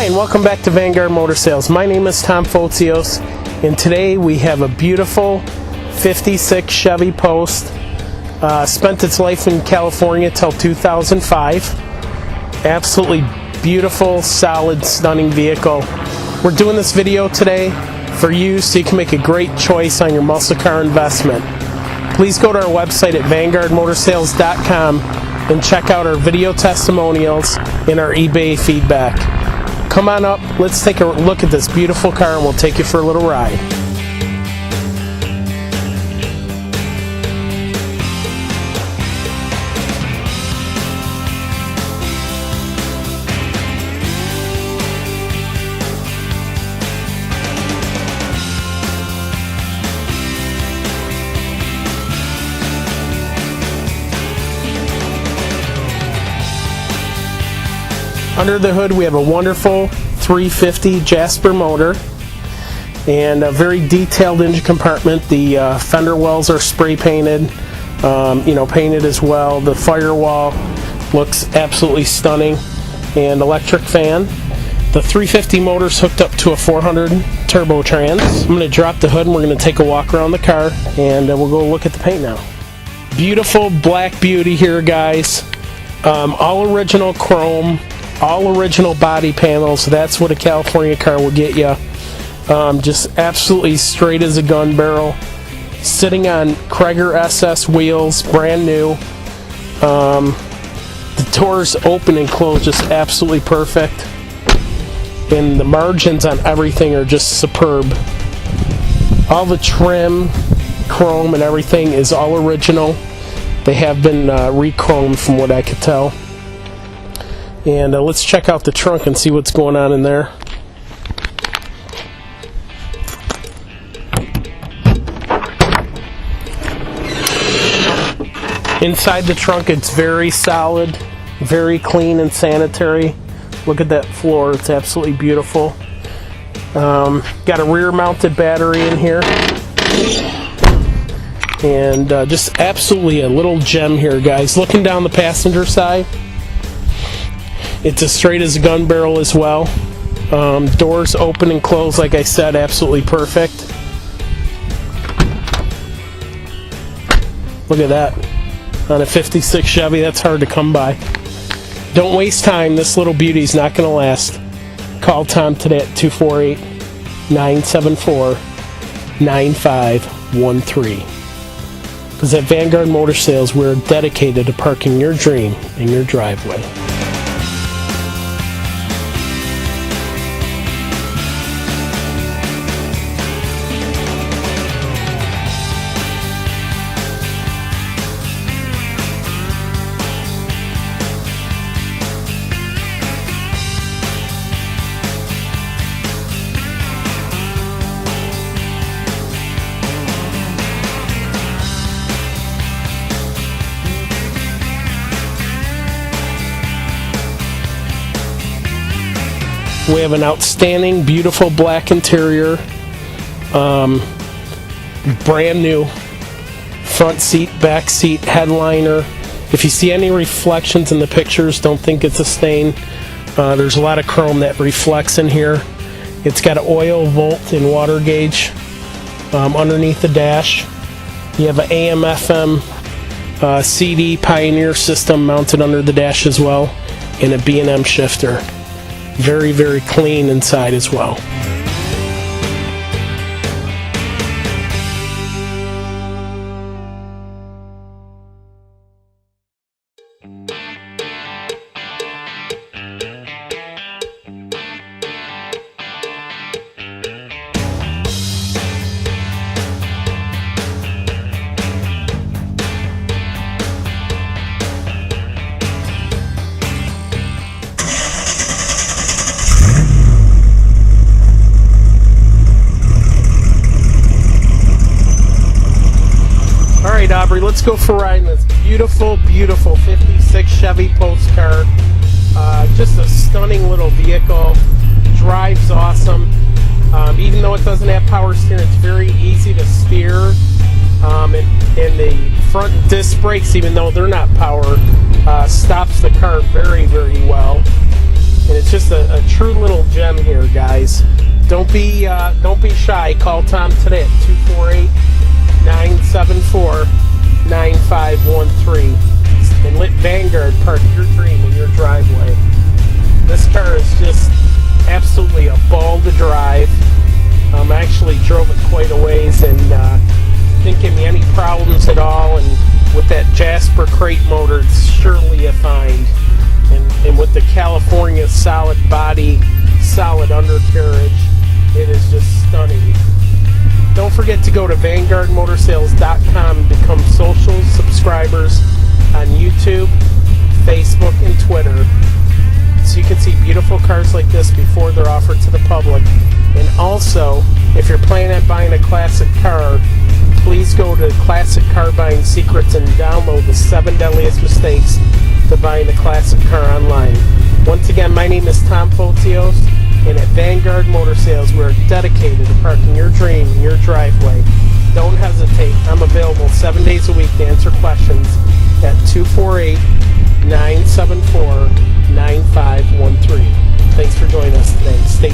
Hi, and welcome back to Vanguard Motor Sales. My name is Tom Fotios, and today we have a beautiful 56 Chevy Post. Spent its life in California till 2005. Absolutely beautiful, solid, stunning vehicle. We're doing this video today for you so you can make a great choice on your muscle car investment. Please go to our website at vanguardmotorsales.com and check out our video testimonials and our eBay feedback. Come on up, let's take a look at this beautiful car and we'll take you for a little ride. Under the hood we have a wonderful 350 Jasper motor and a very detailed engine compartment. The fender wells are spray painted, painted as well. The firewall looks absolutely stunning, and electric fan. The 350 motor is hooked up to a 400 turbo trans. I'm going to drop the hood and we're going to take a walk around the car and we'll go look at the paint now. Beautiful black beauty here, guys. All original chrome. All original body panels. That's what a California car will get you. Just absolutely straight as a gun barrel. Sitting on Cragar SS wheels, brand new. The doors open and close just absolutely perfect. And the margins on everything are just superb. All the trim, chrome, and everything is all original. They have been re-chromed from what I could tell. And let's check out the trunk and see what's going on in there. Inside the trunk, it's very solid, very clean and sanitary. Look at that floor, it's absolutely beautiful. Got a rear mounted battery in here. And just absolutely a little gem here, guys. Looking down the passenger side, it's as straight as a gun barrel as well. Doors open and close, like I said, absolutely perfect. Look at that. On a 56 Chevy, that's hard to come by. Don't waste time. This little beauty's not going to last. Call Tom today at 248-974-9513. Because at Vanguard Motor Sales, we're dedicated to parking your dream in your driveway. We have an outstanding, beautiful black interior, brand new front seat, back seat, headliner. If you see any reflections in the pictures, don't think it's a stain. There's a lot of chrome that reflects in here. It's got an oil, volt, and water gauge underneath the dash. You have an AM/FM CD Pioneer system mounted under the dash as well, and a B&M shifter. Very, very clean inside as well. Aubrey, let's go for a ride in this beautiful, beautiful 56 Chevy Post car. Just a stunning little vehicle. Drives awesome. Even though it doesn't have power steering, it's very easy to steer. And the front disc brakes, even though they're not power, stops the car very, very well. and it's just a true little gem here, guys. Don't be shy. Call Tom today at 248-974-9513 and let Vanguard park your dream in your driveway. This car is just absolutely a ball to drive. I actually drove it quite a ways and didn't give me any problems at all. And with that Jasper crate motor, it's surely a find. And with the California solid body, solid undercarriage, it is just stunning. Don't forget to go to VanguardMotorsales.com and become social subscribers on YouTube, Facebook, and Twitter, so you can see beautiful cars like this before they're offered to the public. And also, if you're planning on buying a classic car, please go to Classic Car Buying Secrets and download the 7 Deadliest Mistakes to Buying a Classic Car online. Once again, my name is Tom Fotios, and at Vanguard Motor Sales, we're dedicated to parking your dream in your driveway. Don't hesitate. I'm available 7 days a week to answer questions at 248-974-9513. Thanks for joining us today. Stay